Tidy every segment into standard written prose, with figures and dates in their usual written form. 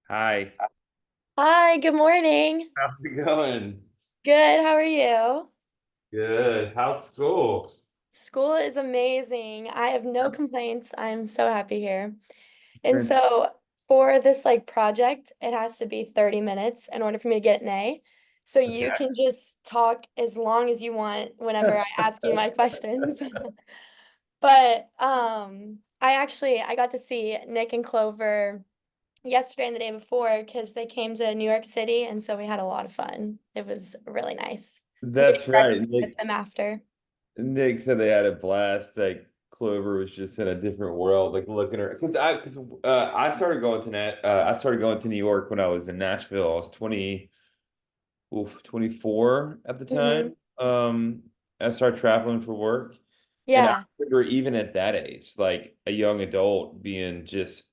Hi, Hi, good morning. how's it going? Good, how are you? Good. How's school? School is amazing. I have no complaints. I'm so happy here. It's And been so for this project, it has to be 30 minutes in order for me to get an A. So you okay. can just talk as long as you want whenever I ask you my questions. But I got to see Nick and Clover yesterday and the day before because they came to New York City, and so we had a lot of fun. It was really nice. I'm getting That's right. breakfast with them after. Nick said they had a blast. Like Clover was just in a different world, like looking at her. I started going to I started going to New York when I was in Nashville. I was 24 at the time. Hmm. I started traveling for work. And I Yeah. remember even at that age, like a young adult being just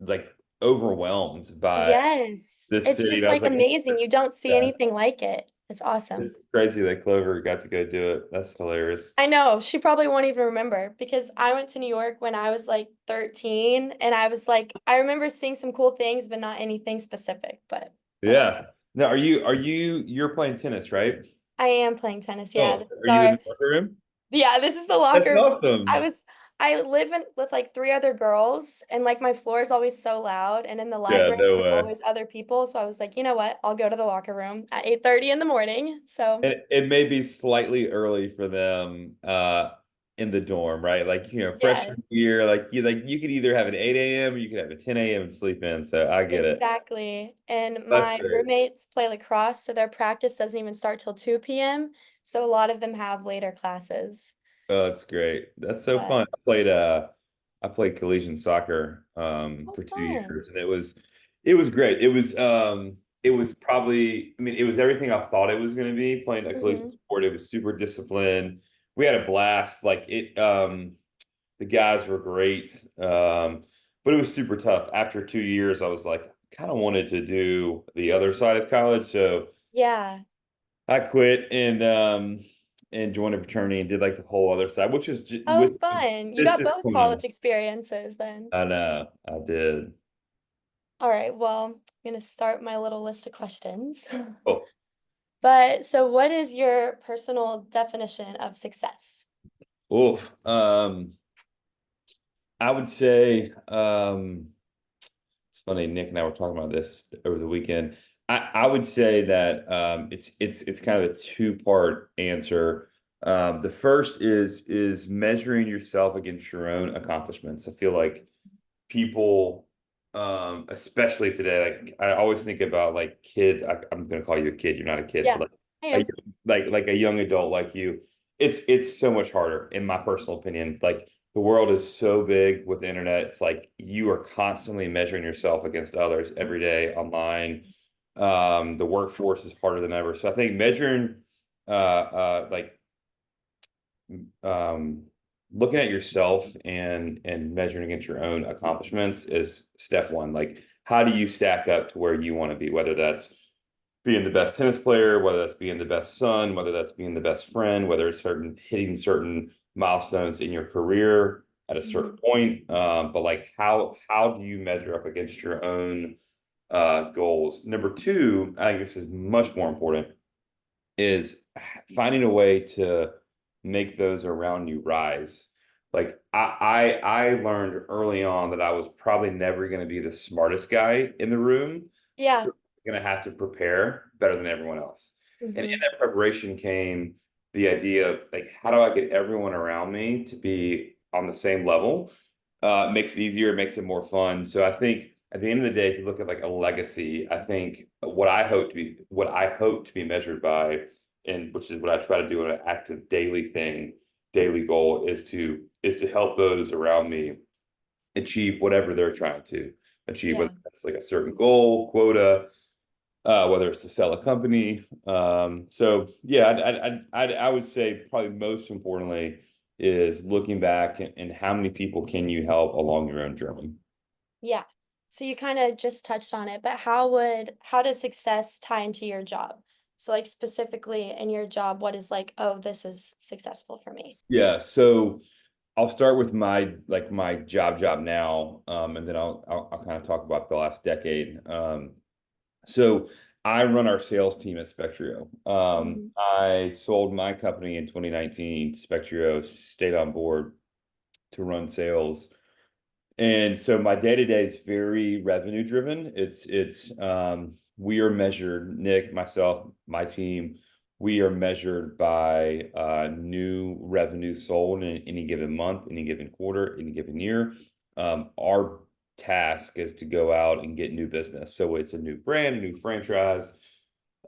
like overwhelmed by Yes. the It's city. And just I was like like, amazing. You don't see yeah, anything like it. It's awesome. it's crazy that Clover got to go do it. That's hilarious. I know she probably won't even remember because I went to New York when I was like 13 and I remember seeing some cool things, but not anything specific, but whatever. Yeah. Now, you're playing tennis, right? I am playing tennis. Yeah. Oh, This so is are you in our the locker room? Yeah, this is the That's locker room. I awesome. was I live in with like three other girls and like my floor is always so loud and in the Yeah, library no there's way. always other people. So I was like, you know what? I'll go to the locker room at 8:30 in the morning. So It may be slightly early for them in the dorm, right? Like, yeah, freshman year, like you could either have an 8 a.m. or you could have a 10 a.m. and sleep in. So I get it. exactly. And That's my great. roommates play lacrosse, so their practice doesn't even start till 2 p.m. So a lot of them have later classes. Oh, that's great. That's so But fun. I played collegiate soccer oh for two fun. years and it was great. It was probably, I mean, it was everything I thought it was going to be playing a collegiate Hmm. sport. It was super disciplined. We had a blast. The guys were great. But it was super tough. After 2 years, I was like, kind of wanted to do the other side of college. So Yeah. I quit and joined a fraternity and did like the whole other side, Oh which fun. You this got is both fun. college experiences then. I know, I did. All right, well, I'm gonna start my little list of questions. Oh, But so what is your personal definition of success? oof. I would say, it's funny. Nick and I were talking about this over the weekend. I would say that it's kind of a two-part answer. The first is measuring yourself against your own accomplishments. I feel like people, especially today, like I always think about like kids. I'm gonna call you a kid. You're not a kid, Yeah, but I like am. like a young adult like you. It's so much harder, in my personal opinion. Like the world is so big with the internet. It's like you are constantly measuring yourself against others every day online. The workforce is harder than ever. So I think measuring, like um, looking at yourself and measuring against your own accomplishments is step one. Like, how do you stack up to where you want to be? Whether that's being the best tennis player, whether that's being the best son, whether that's being the best friend, whether it's hitting certain milestones in your career at a certain Mhm. point. But like, how do you measure up against your own goals? Number two, I think this is much more important is finding a way to make those around you rise. Like I learned early on that I was probably never going to be the smartest guy in the room, so Yeah. I was going to have to prepare better than everyone else. And in Hmm. that preparation came the idea of like, how do I get everyone around me to be on the same level? It makes it easier, it makes it more fun. So I think at the end of the day, if you look at like a legacy, I think what I hope to be measured by, and which is what I try to do in an active daily thing, daily goal is to help those around me achieve whatever they're trying to achieve, whether Yeah. that's like a certain goal, quota, whether it's to sell a company. So yeah, I would say probably most importantly is looking back and how many people can you help along your own journey. Yeah. So you kind of just touched on it, but how does success tie into your job? So like specifically in your job, what is like, oh, this is successful for me? Yeah, so I'll start with my job now, and then I'll kind of talk about the last decade. So I run our sales team at Spectrio. Mhm. I sold my company in 2019. Spectrio stayed on board to run sales. And so my day-to-day is very revenue driven. It's we are measured, Nick, myself, my team, we are measured by new revenue sold in any given month, any given quarter, any given year. Our task is to go out and get new business. So it's a new brand, a new franchise,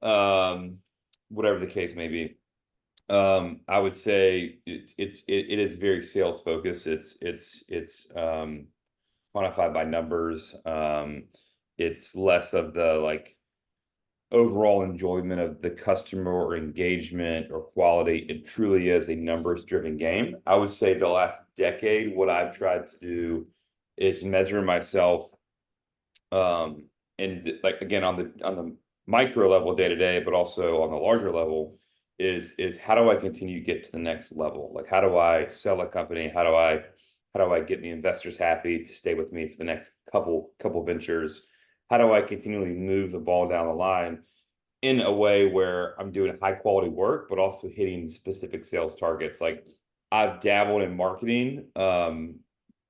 um, whatever the case may be. I would say it is very sales focused. It's quantified by numbers. It's less of the like overall enjoyment of the customer or engagement or quality. It truly is a numbers driven game. I would say the last decade, what I've tried to do is measure myself, um, and like again on the micro level day to day, but also on the larger level, is how do I continue to get to the next level? Like how do I sell a company? How do I get the investors happy to stay with me for the next couple ventures? How do I continually move the ball down the line in a way where I'm doing high quality work, but also hitting specific sales targets? Like I've dabbled in marketing.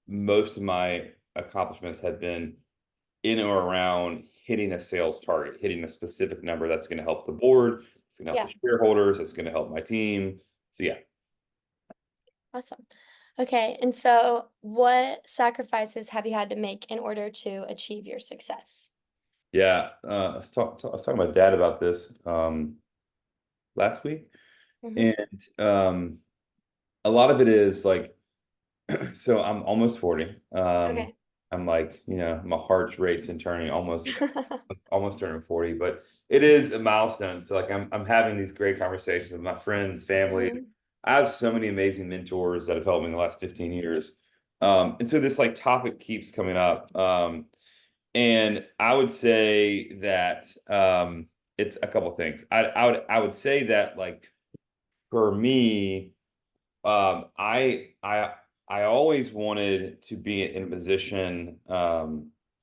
Most of my accomplishments have been in or around hitting a sales target, hitting a specific number that's going to help the board, it's going to help Yeah, the shareholders, it's going to help my team. So yeah, awesome. Okay, and so what sacrifices have you had to make in order to achieve your success? yeah. I was talking to my dad about this last week, Mhm. and a lot of it is like, so I'm almost 40. Okay. I'm like, my heart's racing, turning almost turning 40, but it is a milestone. So like I'm having these great conversations with my friends, family. Mhm. I have so many amazing mentors that have helped me in the last 15 years. And so this like topic keeps coming up. And I would say that it's a couple things. I would say that like for me, I always wanted to be in a position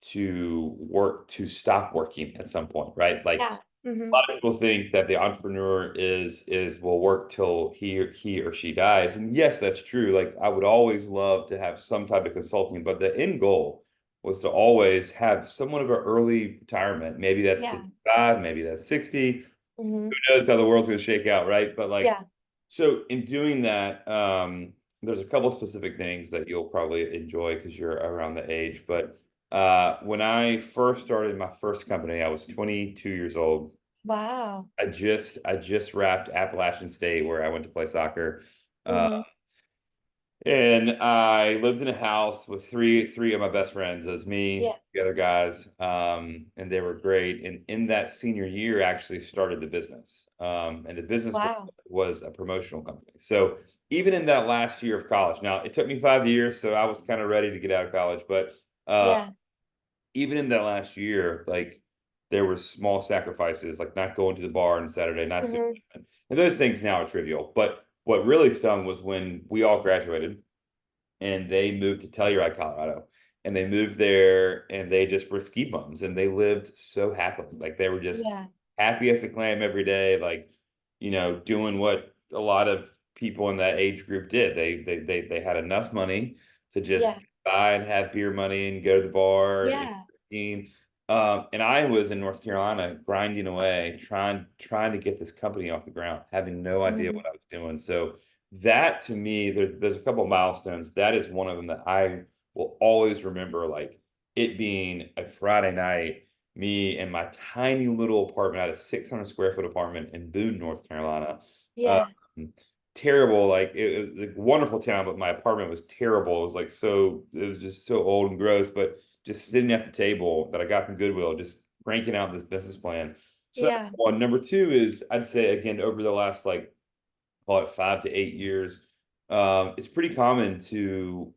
to stop working at some point, right? Like Yeah. a Mhm. lot of people think that the entrepreneur is will work till he or she dies. And yes, that's true. Like I would always love to have some type of consulting, but the end goal was to always have somewhat of an early retirement. Maybe that's Yeah. 55, maybe that's 60. Who Mhm. knows how the world's going to shake out, right? But like, Yeah. so in doing that, there's a couple of specific things that you'll probably enjoy because you're around the age. But when I first started my first company, I was 22 years old. Wow. I just wrapped Appalachian State where I went to play soccer. Uh, Mhm. and I lived in a house with three of my best friends. As me, Yeah. the other guys, and they were great. And in that senior year, actually started the business. And the business Wow. was a promotional company. So even in that last year of college, now it took me 5 years, so I was kind of ready to get out of college. But uh, Yeah. even in that last year, like there were small sacrifices, like not going to the bar on Saturday, not doing, Mhm. and those things now are trivial. But what really stung was when we all graduated and they moved to Telluride, Colorado. And they moved there and they just were ski bums and they lived so happily. Like they were just Yeah. happy as a clam every day, like, doing what a lot of people in that age group did. They had enough money to Yeah. just buy and have beer money and go to the bar and Yeah. skiing. And I was in North Carolina grinding away, trying to get this company off the ground, having no idea Mhm. what I was doing. So that to me, there's a couple of milestones. That is one of them that I will always remember, like it being a Friday night, me and my tiny little apartment. I had a 600 square foot apartment in Boone, North Carolina. Um, Yeah. Terrible. Like it was a wonderful town, but my apartment was terrible. It was like it was just so old and gross, but just sitting at the table that I got from Goodwill, just cranking out this business plan. So that's Yeah. one. Number two is I'd say again over the last like call it 5 to 8 years. It's pretty common to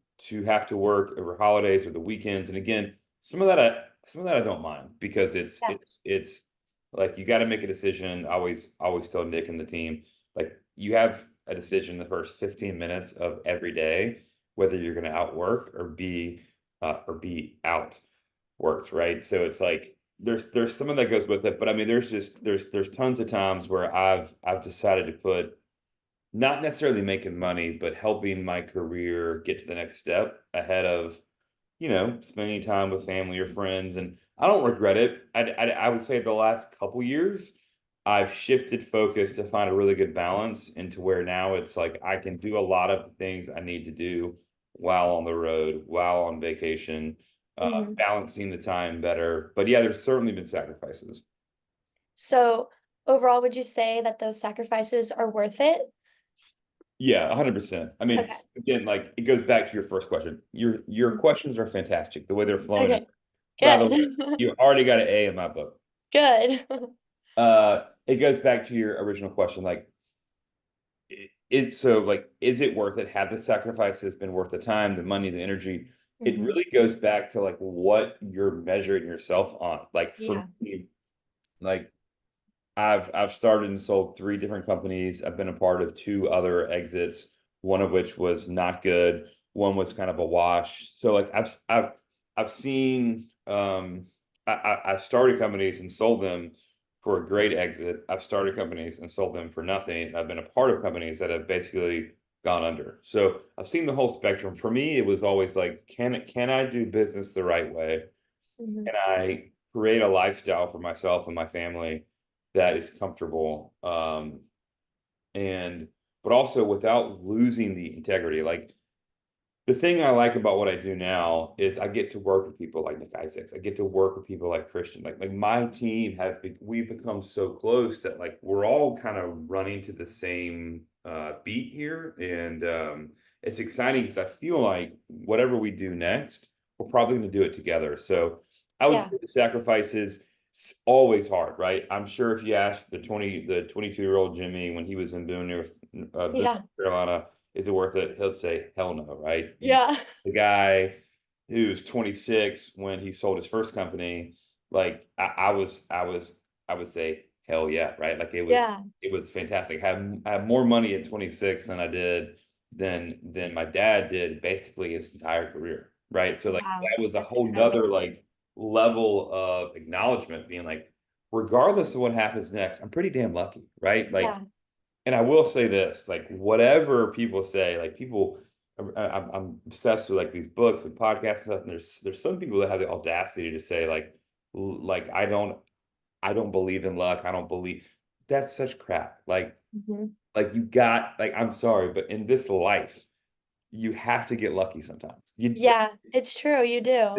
have to work over holidays or the weekends. And again, some of that I don't mind because Yeah. it's like you got to make a decision. I always tell Nick and the team, like you have a decision the first 15 minutes of every day, whether you're going to outwork or be outworked, right? So it's like there's some of that goes with it, but I mean, there's tons of times where I've decided to put not necessarily making money, but helping my career get to the next step ahead of, spending time with family or friends. And I don't regret it. I would say the last couple years, I've shifted focus to find a really good balance into where now it's like I can do a lot of the things I need to do while on the road, while on vacation, Hmm. balancing the time better. But yeah, there's certainly been sacrifices. So overall, would you say that those sacrifices are worth it? Yeah, 100%. I mean, Okay. again, like it goes back to your first question. Your Mhm. questions are fantastic. The way they're flowing in. Okay. By the way, Good. you already got an A in my book. Good. It goes back to your original question, like is it worth it? Have the sacrifices been worth the time, the money, the energy? It Hmm. really goes back to like what you're measuring yourself on. Like for Yeah. me, like I've started and sold three different companies. I've been a part of two other exits, one of which was not good. One was kind of a wash. So like I've seen I've started companies and sold them for a great exit. I've started companies and sold them for nothing. I've been a part of companies that have basically gone under. So I've seen the whole spectrum. For me, it was always like, can I do business the right way? Hmm. Can I create a lifestyle for myself and my family that is comfortable, and but also without losing the integrity? Like the thing I like about what I do now is I get to work with people like Nick Isaacs. I get to work with people like Christian. Like my team we've become so close that like we're all kind of running to the same beat here, and it's exciting because I feel like whatever we do next, we're probably going to do it together. So I would say Yeah. the sacrifices. It's always hard, right? I'm sure if you asked the 22-year-old Jimmy when he was in Boone, Yeah. North Carolina, is it worth it? He'll say, hell no, right? Yeah. The guy who's 26 when he sold his first company, like I would say, hell yeah, right? Like Yeah. it was fantastic. I have more money at 26 than I did than my dad did basically his entire career, right? So like Wow. that was a That's whole nother incredible. like level of acknowledgement, being like, regardless of what happens next, I'm pretty damn lucky, right? Like, Yeah. and I will say this, like whatever people say, like people, I'm obsessed with like these books and podcasts and stuff. And there's some people that have the audacity to say like I don't believe in luck. I don't believe that's such crap. Hmm. Like you got like I'm sorry, but in this life, you have to get lucky sometimes. Yeah, it's true. You do.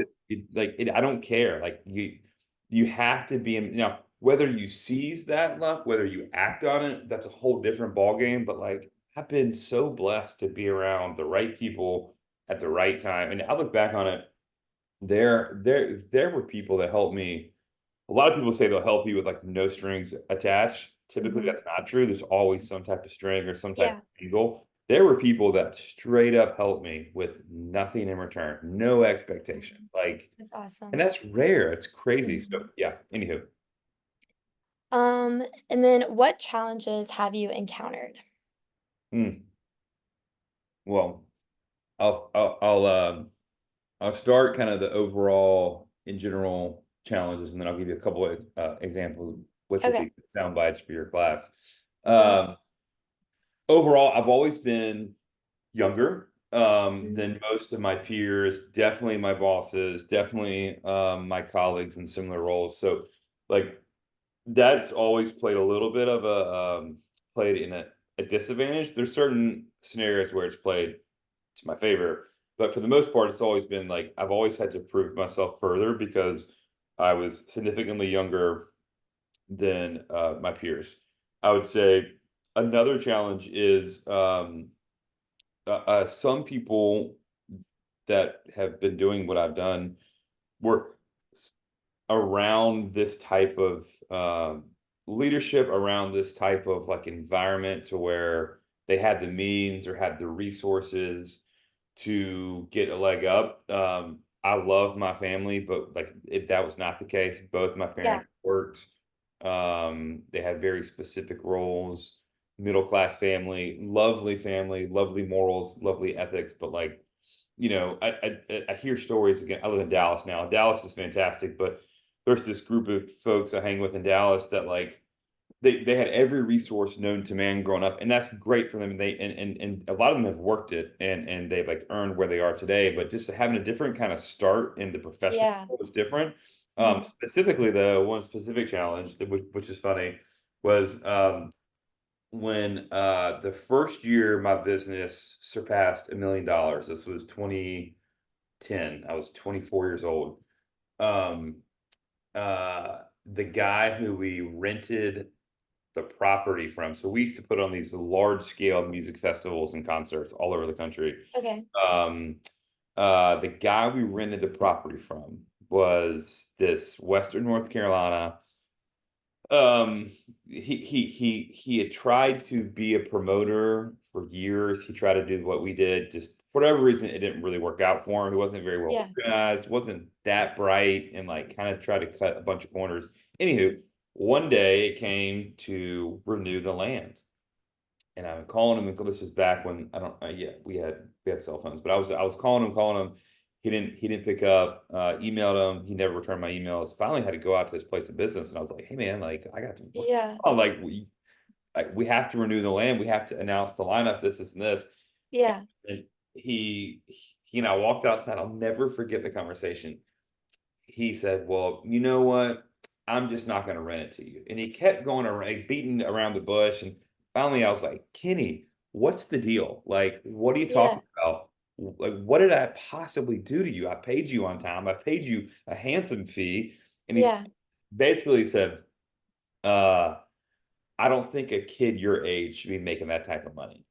I don't care. Like you have to be in, whether you seize that luck, whether you act on it, that's a whole different ball game. But like I've been so blessed to be around the right people at the right time. And I look back on it, there were people that helped me. A lot of people say they'll help you with like no strings attached. Typically, Hmm. that's not true. There's always some type of string or some type Yeah. of angle. There were people that straight up helped me with nothing in return, no expectation. Like, That's and awesome. that's rare. It's crazy. So Mhm. yeah. Anywho, And then what challenges have you encountered? hmm, well, I'll start kind of the overall in general challenges, and then I'll give you a couple of examples, which will Okay. be sound bites for your class. Hmm. Um, Overall, I've always been younger Hmm. than most of my peers, definitely my bosses, definitely my colleagues in similar roles. So like that's always played a little bit of played in a disadvantage. There's certain scenarios where it's played to my favor, but for the most part, it's always been like I've always had to prove myself further because I was significantly younger than my peers. I would say another challenge is some people that have been doing what I've done were around this type of leadership, around this type of like environment to where they had the means or had the resources to get a leg up. I love my family, but like that was not the case. Both my Yeah. parents worked. They had very specific roles, middle class family, lovely morals, lovely ethics, but like you know, I hear stories again. I live in Dallas now. Dallas is fantastic, but there's this group of folks I hang with in Dallas that like they had every resource known to man growing up, and that's great for them. And they and a lot of them have worked it and they've like earned where they are today. But just having a different kind of start in the professional Yeah. world was different. Mhm. Specifically, the one specific challenge that which is funny was when the first year my business surpassed $1 million. This was 2010. I was 24 years old. Um, the guy who we rented the property from. So we used to put on these large scale music festivals and concerts all over the country. Okay. Um, the guy we rented the property from was this Western North Carolina. He had tried to be a promoter for years. He tried to do what we did, just for whatever reason, it didn't really work out for him. He wasn't very well Yeah. organized, wasn't that bright, and like kind of tried to cut a bunch of corners. Anywho, one day it came to renew the land. And I'm calling him, and this is back when I don't yeah, we had cell phones, but I was calling him. He didn't pick up, emailed him, he never returned my emails. Finally had to go out to his place of business and I was like, hey man, like I got to what's Yeah. on? Like we have to renew the land, we have to announce the lineup, this and this. Yeah. And he and I walked outside. I'll never forget the conversation. He said, well, you know what? I'm just not going to rent it to you. And he kept going around, like, beating around the bush. And finally, I was like, Kenny, what's the deal? Like, what are you Yeah. talking about? Like, what did I possibly do to you? I paid you on time. I paid you a handsome fee. And he Yeah. basically said, uh, I don't think a kid your age should be making that type of money.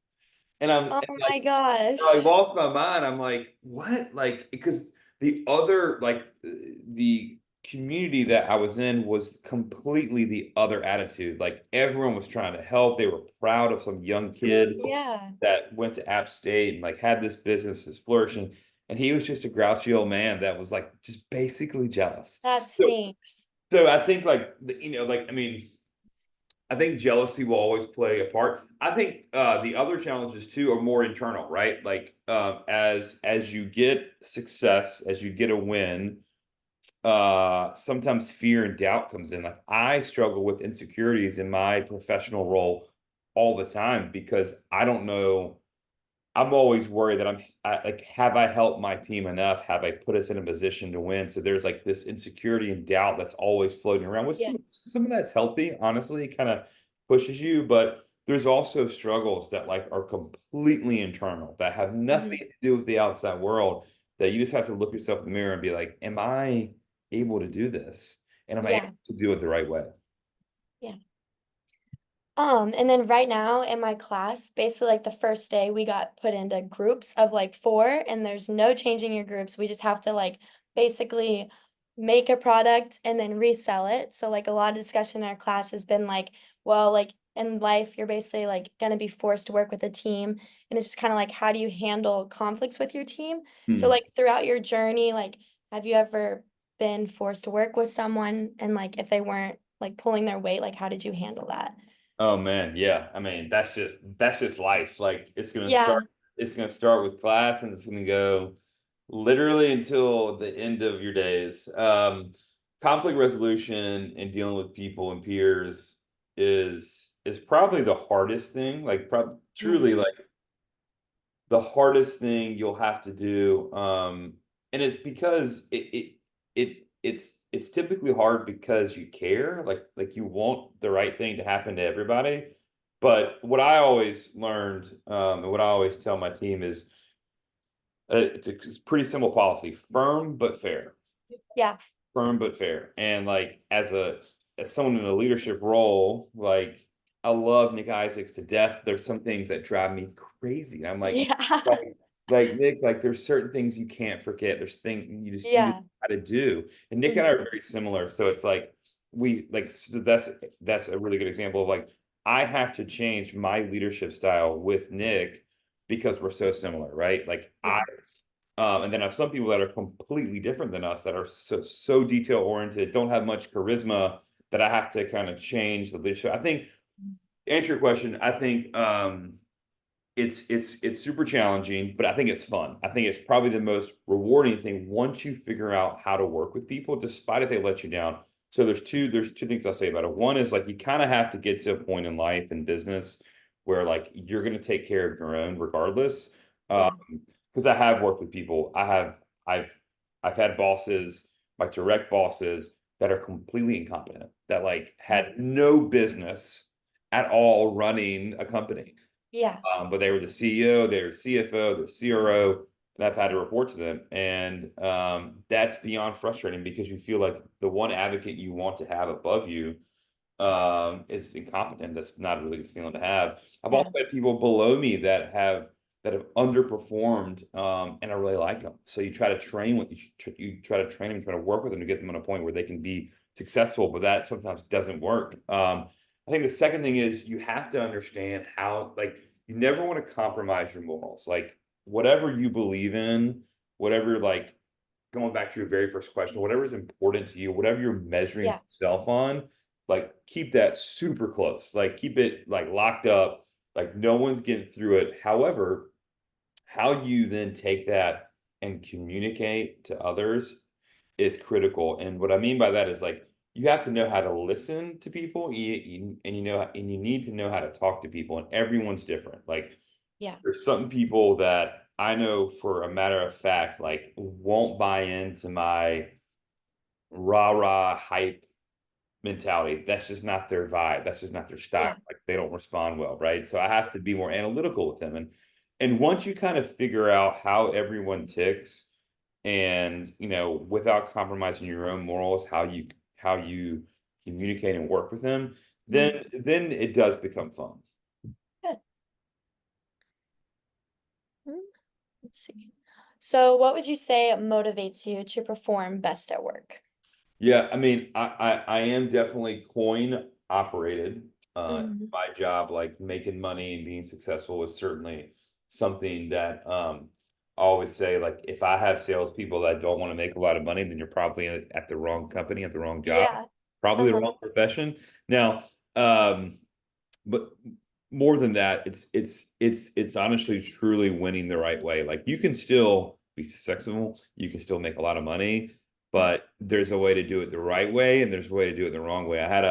And I'm Oh and my like, I gosh. lost my mind. I'm like, what? Like, because the other, like, the community that I was in was completely the other attitude. Like, everyone was trying to help. They were proud of some young kid Yeah. that went to App State and like had this business is flourishing. And he was just a grouchy old man that was like just basically jealous. That So, stinks. so I think like like I mean, I think jealousy will always play a part. I think the other challenges too are more internal, right? Like as you get success, as you get a win, sometimes fear and doubt comes in. Like I struggle with insecurities in my professional role all the time because I don't know. I'm always worried that like, have I helped my team enough? Have I put us in a position to win? So there's like this insecurity and doubt that's always floating around. With Yeah. some of that's healthy, honestly, it kind of pushes you, but there's also struggles that like are completely internal that have nothing Mhm. to do with the outside world that you just have to look yourself in the mirror and be like, am I able to do this? And am I able Yeah. to do it the right way? Yeah. And then right now in my class, basically like the first day we got put into groups of like four, and there's no changing your groups. We just have to like basically make a product and then resell it. So like a lot of discussion in our class has been like, well, like in life, you're basically like gonna be forced to work with a team. And it's just kind of like, how do you handle conflicts with your team? So Hmm. like throughout your journey, like have you ever been forced to work with someone and like if they weren't like pulling their weight, like how did you handle that? Oh man, yeah. I mean, that's just life. Like Yeah, it's gonna start with class and it's gonna go literally until the end of your days. Conflict resolution and dealing with people and peers is probably the hardest thing. Like mhm, truly like the hardest thing you'll have to do. And it's because it's typically hard because you care, like you want the right thing to happen to everybody. But what I always learned, and what I always tell my team is, it's a pretty simple policy: firm but fair, yeah, firm but fair. And like as someone in a leadership role, like I love Nick Isaacs to death. There's some things that drive me crazy. I'm yeah, like, like Nick, like there's certain things you can't forget. There's things you just yeah, gotta do. And Nick and I mhm, are very similar. So it's like we like so that's a really good example of like I have to change my leadership style with Nick because we're so similar, right? Like yeah, and then I have some people that are completely different than us that are so detail oriented, don't have much charisma that I have to kind of change the leadership. I think answer your question. I think it's super challenging, but I think it's fun. I think it's probably the most rewarding thing once you figure out how to work with people, despite if they let you down. So there's two things I'll say about it. One is like you kind of have to get to a point in life and business where like you're going to take care of your own regardless. Yeah. Because I have worked with people. I've I've had bosses, my direct bosses that are completely incompetent, that like Mm. had no business at all running a company. Yeah. But they were the CEO, they were CFO, the CRO, and I've had to report to them. And that's beyond frustrating because you feel like the one advocate you want to have above you is incompetent. That's not a really good feeling to have. I've Yeah. also had people below me that have underperformed, and I really like them. So you try to train with you try to train them, try to work with them to get them on a point where they can be successful, but that sometimes doesn't work. I think the second thing is you have to understand how, like, you never want to compromise your morals. Like, whatever you believe in, whatever, like, going back to your very first question, whatever is important to you, whatever you're measuring Yeah. yourself on, like, keep that super close. Like, keep it like locked up. Like, no one's getting through it. However, how you then take that and communicate to others is critical. And what I mean by that is like you have to know how to listen to people, and you need to know how to talk to people, and everyone's different. Like Yeah. there's some people that I know for a matter of fact, like won't buy into my rah rah hype mentality. That's just not their vibe. That's just not their style. Yeah. Like they don't respond well, right? So I have to be more analytical with them. And once you kind of figure out how everyone ticks, and without compromising your own morals, how you communicate and work with them, Mhm. then it does become fun. Good. Mm, let's see. So, what would you say motivates you to perform best at work? Yeah, I mean, I am definitely coin operated. Mhm. My job, like making money and being successful, is certainly something that I always say, like, if I have salespeople that don't want to make a lot of money, then you're probably at the wrong company, at the wrong job, Yeah. probably the Uh-huh. wrong profession. Now, but more than that, it's honestly truly winning the right way. Like you can still be successful, you can still make a lot of money, Yeah. but there's a way to do it the right way, and there's a way to do it the wrong way. I had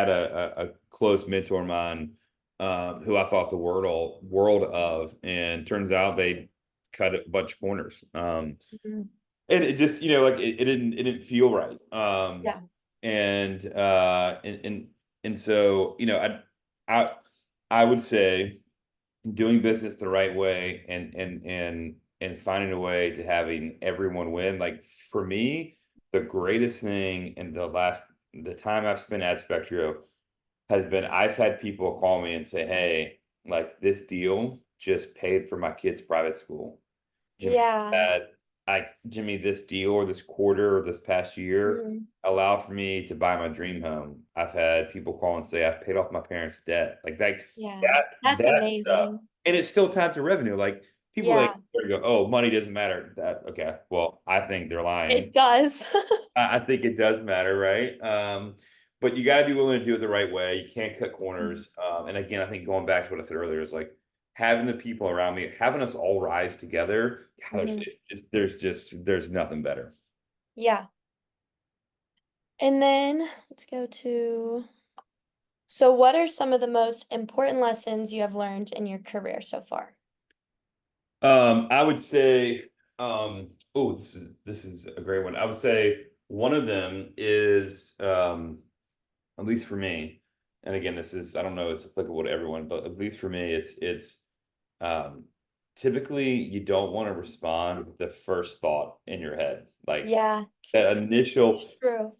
a close mentor of mine, who I thought the world of, and turns out they cut a bunch of corners. Mhm. And it just, like it didn't feel right. Yeah. And so, I I would say doing business the right way, and finding a way to having everyone win. Like for me, the greatest thing in the time I've spent at Spectrio has been I've had people call me and say, "Hey, like this deal just paid for my kid's private school. Jimmy, Yeah. Jimmy, this deal or this quarter or this past year Mhm. allow for me to buy my dream home." I've had people call and say I've paid off my parents' debt. Like Yeah. that That's that stuff. amazing. And it's still tied to revenue. Like people like Yeah, go, "Oh, money doesn't matter." That okay. Well, I think they're lying. it does. I think it does matter, right? But you got to be willing to do it the right way. You can't cut Mhm. corners. And again, I think going back to what I said earlier is like having the people around me, having us all rise together. God, Mhm. there's nothing better. Yeah. And then let's go to, so what are some of the most important lessons you have learned in your career so far? I would say, oh, this is a great one. I would say one of them is, at least for me, and again, this is, I don't know, it's applicable to everyone, but at least for me, it's um typically you don't want to respond with the first thought in your head. Like Yeah, that it's initial, true.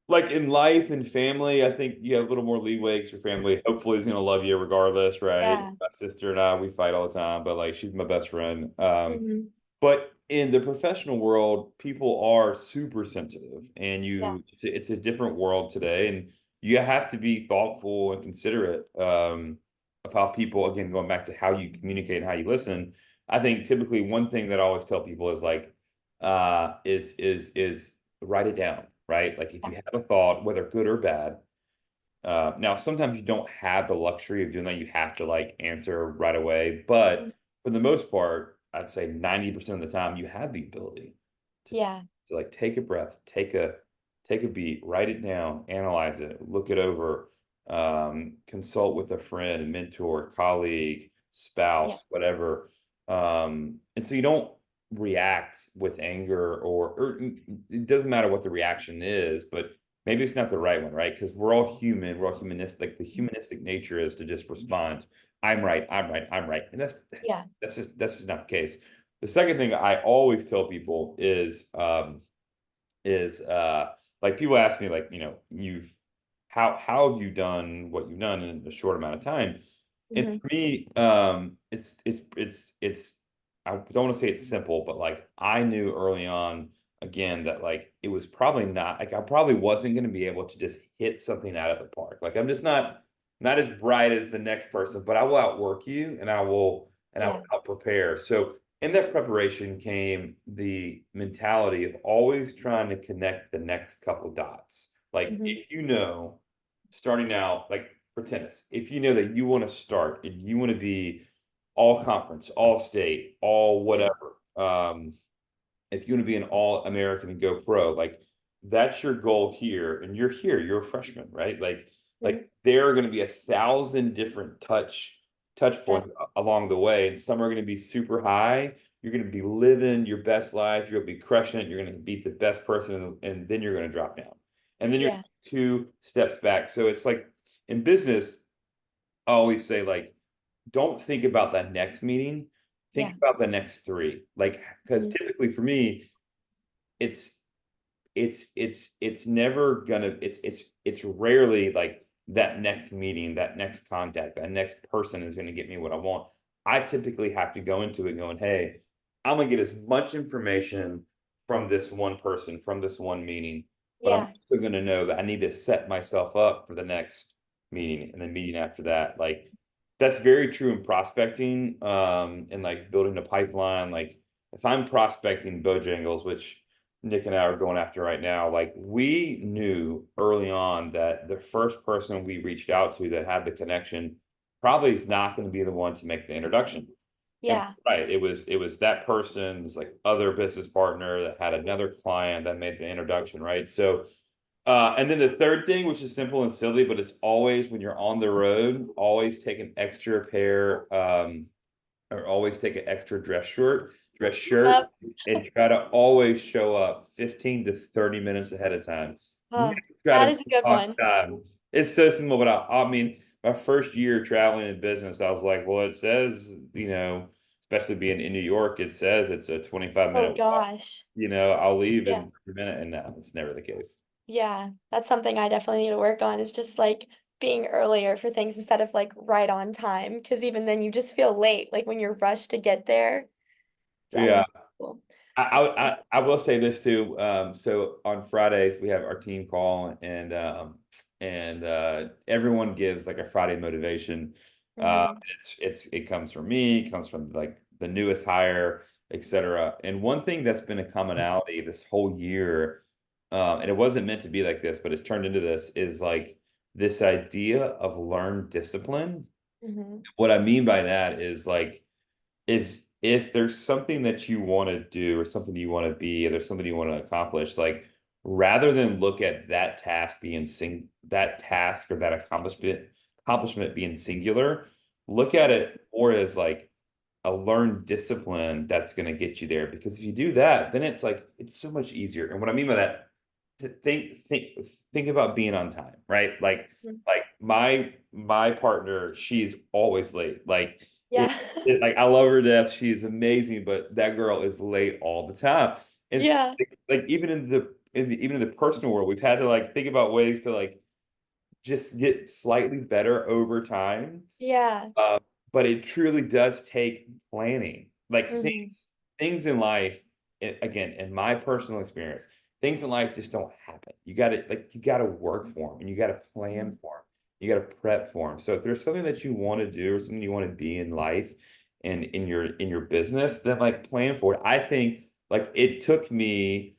like in life and family, I think you have a little more leeway because your family hopefully is gonna love you regardless, right? Yeah. My sister and I, we fight all the time, but like she's my best friend. Hmm. But in the professional world, people are super sensitive, and Yeah. it's a different world today, and you have to be thoughtful and considerate, of how people, again, going back to how you communicate and how you listen. I think typically one thing that I always tell people is like, is write it down, right? Like if Yeah. you have a thought, whether good or bad, Now sometimes you don't have the luxury of doing that. You have to like answer right away. But Mhm. for the most part, I'd say 90% of the time you have the ability to, Yeah. to like take a breath, take a beat, write it down, analyze it, look it over, consult with a friend, mentor, colleague, Yeah. spouse, whatever. And so you don't react with anger or it doesn't matter what the reaction is, but maybe it's not the right one, right? Because we're all human, we're all humanistic. Like the humanistic nature is to just respond, I'm right, I'm right, I'm right. And Yeah. that's just not the case. The second thing I always tell people is like people ask me like, you've how have you done what you've done in a short amount of time? And Hmm. for me, it's I don't want to say it's simple, but like I knew early on again that like it was probably not like I probably wasn't going to be able to just hit something out of the park. Like I'm just not as bright as the next person, but I will outwork you and I will Yeah. out prepare. So in that preparation came the mentality of always trying to connect the next couple dots. Like Hmm. if starting out, like for tennis, if you know that you want to start and you want to be all conference, all state, all Yeah. whatever, if you want to be an all American and go pro, like that's your goal here, and you're here, you're a freshman, right? Hmm. Like there are going to be 1,000 different touch That, points along the way, and some are going to be super high. You're going to be living your best life. You're going to be crushing it. You're going to beat the best person, and then you're going to drop down, and then you're yeah. 2 steps back. So it's like in business, I always say like don't think about that next meeting. Think Yeah. about the next three. Like, because Hmm. typically for me, it's it's never gonna it's rarely like that next meeting, that next contact, that next person is gonna get me what I want. I typically have to go into it going, hey, I'm gonna get as much information from this one person, from this one meeting, but I'm Yeah. also gonna know that I need to set myself up for the next meeting and the meeting after that. Like that's very true in prospecting, and like building a pipeline. Like if I'm prospecting Bojangles, which Nick and I are going after right now, like we knew early on that the first person we reached out to that had the connection probably is not going to be the one to make the introduction. And Yeah. right, it was that person's like other business partner that had another client that made the introduction, right? So and then the third thing, which is simple and silly, but it's always when you're on the road, always take an extra pair, or always take an extra dress shirt, Yep. and try to always show up 15 to 30 minutes ahead of time. Never Oh, try that to is a be good on one. time. It's so simple, but I mean, my first year traveling in business, I was like, well, it says, especially being in New York, it says it's a 25 Oh minute walk. gosh. I'll leave Yeah. in a minute, and no, it's never the case. Yeah. That's something I definitely need to work on is just like being earlier for things instead of like right on time. Cause even then you just feel late, like when you're rushed to get there. It's Yeah. unacceptable. I will say this too. So on Fridays we have our team call, and everyone gives like a Friday motivation. Hmm. It comes from me, it comes from like the newest hire, etc. And one thing that's been a commonality this whole year, and it wasn't meant to be like this, but it's turned into this, is like this idea of learned discipline. Hmm. What I mean by that is like if there's something that you want to do or something you want to be, or there's something you want to accomplish, like rather than look at that task that task or that accomplishment being singular, look at it more as like a learned discipline that's going to get you there. Because if you do that, then it's like it's so much easier. And what I mean by that, to think about being on time, right? Like my partner, she's always late. Like Yeah. like I love her to death. She's amazing, but that girl is late all the time. And so, Yeah. like even in the personal world, we've had to like think about ways to like just get slightly better over time. Yeah. Uh, but it truly does take planning. Like Hmm. things in life, again, in my personal experience, things in life just don't happen. You got to work for them, and you got to plan for them. You got to prep for them. So if there's something that you want to do or something you want to be in life and in your business, then like plan for it. I think like it took me,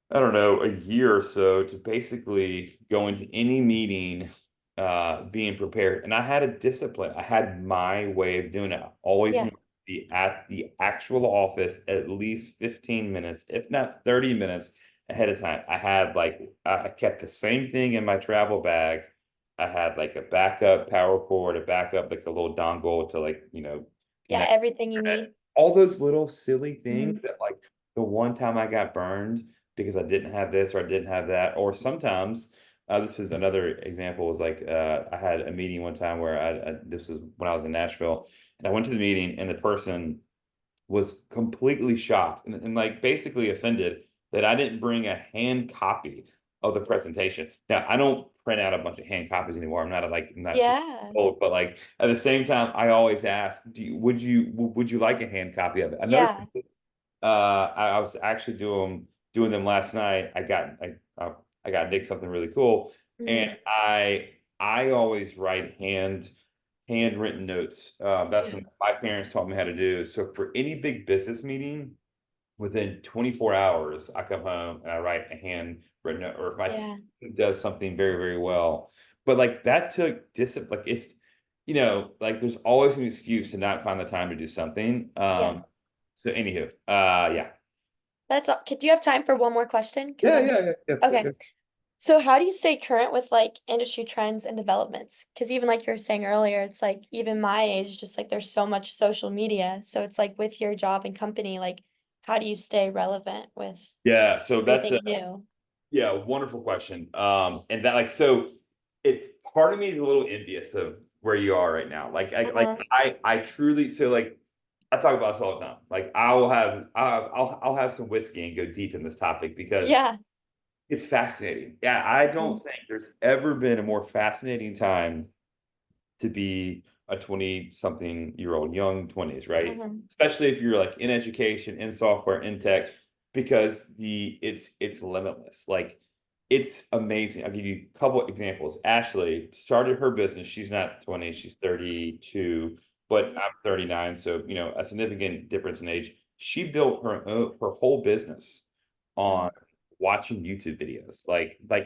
I don't know, a year or so to basically go into any meeting being prepared. And I had a discipline. I had my way of doing it. I always Yeah. wanted to be at the actual office at least 15 minutes, if not 30 minutes ahead of time. I had like I kept the same thing in my travel bag. I had like a backup power cord, a backup like a little dongle to like, Yeah, connect everything you internet. need. All those little silly Mhm. things that like the one time I got burned because I didn't have this or I didn't have that, or sometimes this is another example was like I had a meeting one time where this was when I was in Nashville, and I went to the meeting and the person was completely shocked and like basically offended that I didn't bring a hand copy of the presentation. Now I don't print out a bunch of hand copies anymore. I'm not Yeah. old, but like at the same time, I always ask, would you like a hand copy of it? Another Yeah. I was actually doing them last night. I got Nick something really cool, and Mhm. I always write handwritten notes. That's Yeah. what my parents taught me how to do. So for any big business meeting, within 24 hours, I come home and I write a handwritten note, or if my Yeah. team does something very, very well. But like that took discipline. Like it's, like there's always an excuse to not find the time to do something. Yeah. So anywho, yeah. That's all. Do you have time for one more question? Because Yeah, I'm yeah, yeah, yeah, yeah, okay. yeah. So how do you stay current with like industry trends and developments? Because even like you were saying earlier, it's like even my age, just like there's so much social media. So it's like with your job and company, like how do you stay relevant with Yeah, so that's a everything new? yeah, wonderful question. And that like so it's part of me is a little envious of where you are right now. Uh-huh. I truly so like I talk about this all the time. Like I'll have some whiskey and go deep in this topic because Yeah. it's fascinating. Yeah, I don't Mhm. think there's ever been a more fascinating time to be a 20 something year old, young 20s, right? Mhm. Especially if you're like in education, in software, in tech, because it's limitless. Like it's amazing. I'll give you a couple examples. Ashley started her business. She's not 20, she's 32, but I'm 39. So, a significant difference in age. She built her whole business on Wow. watching YouTube videos.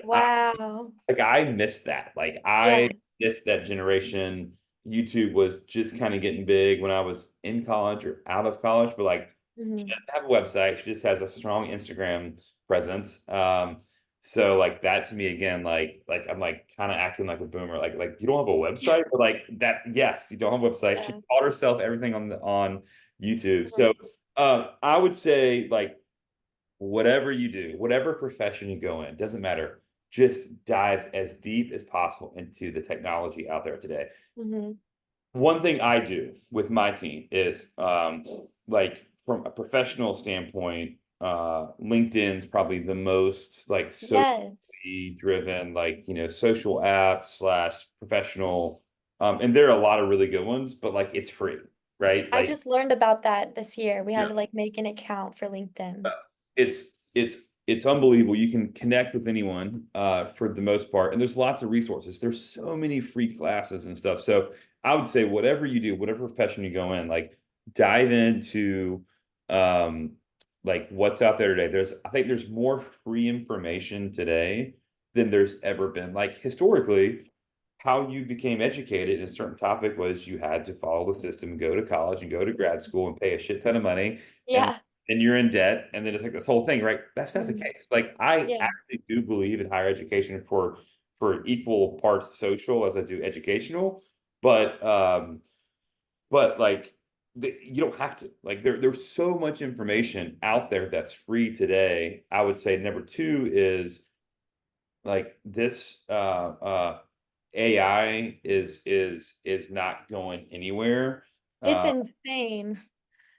Wow. I missed that. Like I Yeah. missed that generation. YouTube was just kind of getting big when I was in college or out of college, but like she Mhm. doesn't have a website. She just has a strong Instagram presence. So like that to me again, like I'm like kind of acting like a boomer. Like you don't have a Yeah. website, but like that, yes, you don't have a website. She Yeah. taught herself everything on YouTube. Mhm. So I would say like whatever you do, whatever profession you go in, doesn't matter. Just dive as deep as possible into the technology out there today. Mhm. One thing I do with my team is like from a professional standpoint, LinkedIn's probably the most like Yes. socially driven, like social app slash professional. And there are a lot of really good ones, but like it's free, right? I Like just learned about that this year. We yeah. had to like make an account for LinkedIn. it's it's it's unbelievable. You can connect with anyone for the most part, and there's lots of resources. There's so many free classes and stuff. So I would say whatever you do, whatever profession you go in, like dive into um like what's out there today. I think there's more free information today than there's ever been. Like historically, how you became educated in a certain topic was you had to follow the system, go to college and go to grad school and pay a shit ton of money and Yeah. you're in debt, and then it's like this whole thing, right? That's not the Mhm. case. Like I Yeah. actually do believe in higher education for equal parts social as I do educational, but like you don't have to. Like there's so much information out there that's free today. I would say number two is like this AI is not going anywhere. It's Uh, insane.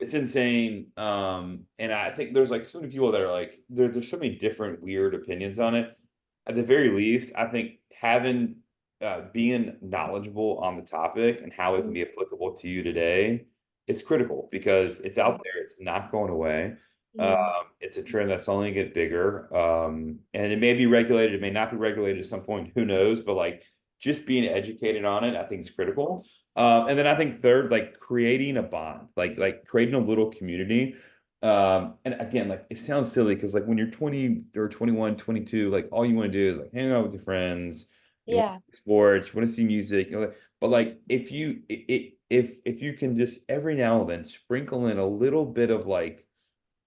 it's insane. And I think there's like so many people that are like there's so many different weird opinions on it. At the very least, I think having being knowledgeable on the topic and how it can Mhm. be applicable to you today is critical because it's Yeah. out there, it's not going away. Mhm. It's a trend that's only get bigger. And it may be regulated, it may not be regulated at some point, who knows, but like just being educated on it, I think is critical. And then I think third, like creating a bond, like creating a little community. And again, like it sounds silly because like when you're 20 or 21, 22, like all you want to do is like hang out with your friends, you want Yeah. to sports, you want to see music, but like if you can just every now and then sprinkle in a little bit of like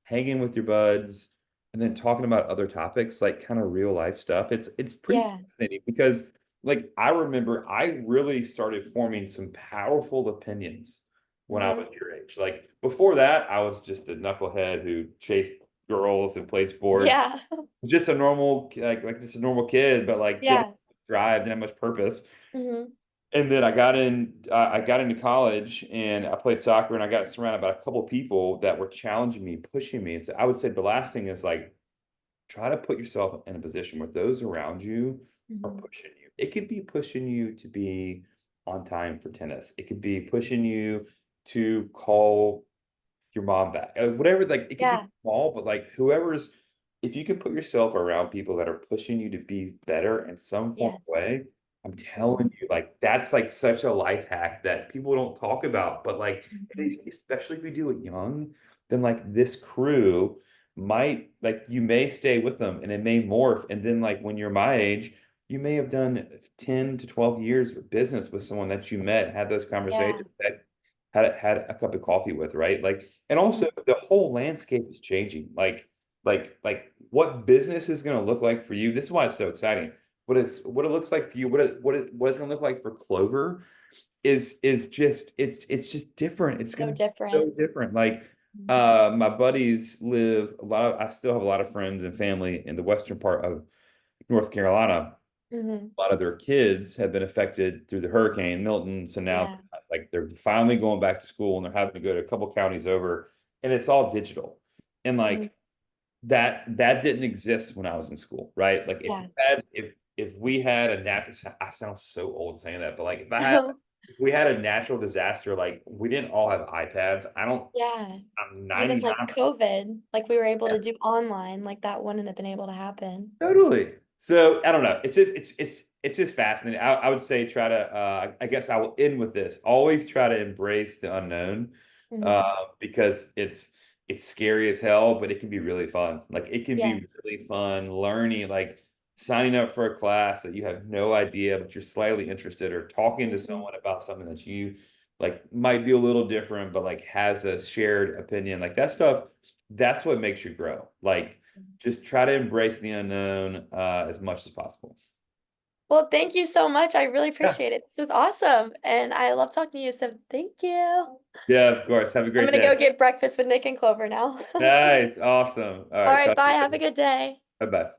hanging with your buds and then talking about other topics, like kind of real life stuff, it's pretty Yeah. fascinating because like I remember I really started forming some powerful opinions when I was Hmm. your age. Like before that, I was just a knucklehead who chased girls and played sports, Yeah. just a normal like just a normal kid, but like didn't Yeah. drive, didn't have much purpose. Hmm. And then I got into college and I played soccer and I got surrounded by a couple of people that were challenging me, pushing me. So I would say the last thing is like try to put yourself in a position where those around you are Hmm. pushing you. It could be pushing you to be on time for tennis. It could be pushing you to call your mom back. Whatever, like it could be Yeah. small, but like whoever's, if you can put yourself around people that are pushing you to be better in some form of Yes. way, I'm Hmm. telling you, like that's like such a life hack that people don't talk about. But like, Hmm. especially if you do it young, then like this crew might like you may stay with them and it may morph. And then like when you're my age, you may have done 10 to 12 years of business with someone that you met, had those Yeah. conversations that had a cup of coffee with, right? Like, and also Hmm. the whole landscape is changing. Like what business is going to look like for you. This is why it's so exciting. What it looks like for you, what it's going to look like for Clover is just it's just different. It's So going to be different. so different. Like my buddies live a lot of I still have a lot of friends and family in the western part of North Carolina. Hmm. A lot of their kids have been affected through the hurricane Milton. So now Yeah. like they're finally going back to school and they're having to go to a couple counties over and it's all digital. And Hmm. like that didn't exist when I was in school, right? Like Yeah. if we had a natural I sound so old saying that, but like if we had a natural disaster, like we didn't all have iPads. Yeah. I'm Even like 99%. COVID, like we were able to do online, like that wouldn't have been able to happen. Totally. So I don't know. It's just fascinating. I would say try to I guess I will end with this. Always try to embrace the unknown Hmm. because it's scary as hell, but it can be really fun. Like it can be Yes. really fun learning, like signing up for a class that you have no idea, but you're slightly interested, or talking to Hmm. someone about something that you like might be a little different, but like has a shared opinion. Like that stuff, that's what makes you grow. Like just try to embrace the unknown as much as possible. Well, thank you so much. I really Yeah. appreciate it. This is awesome. And I love talking to you. So thank you. Yeah, of course. Have a I'm great gonna day. go get breakfast with Nick and Clover now. Nice. Awesome. All All right. right, Talk to bye. you Have a later. good day. Bye-bye.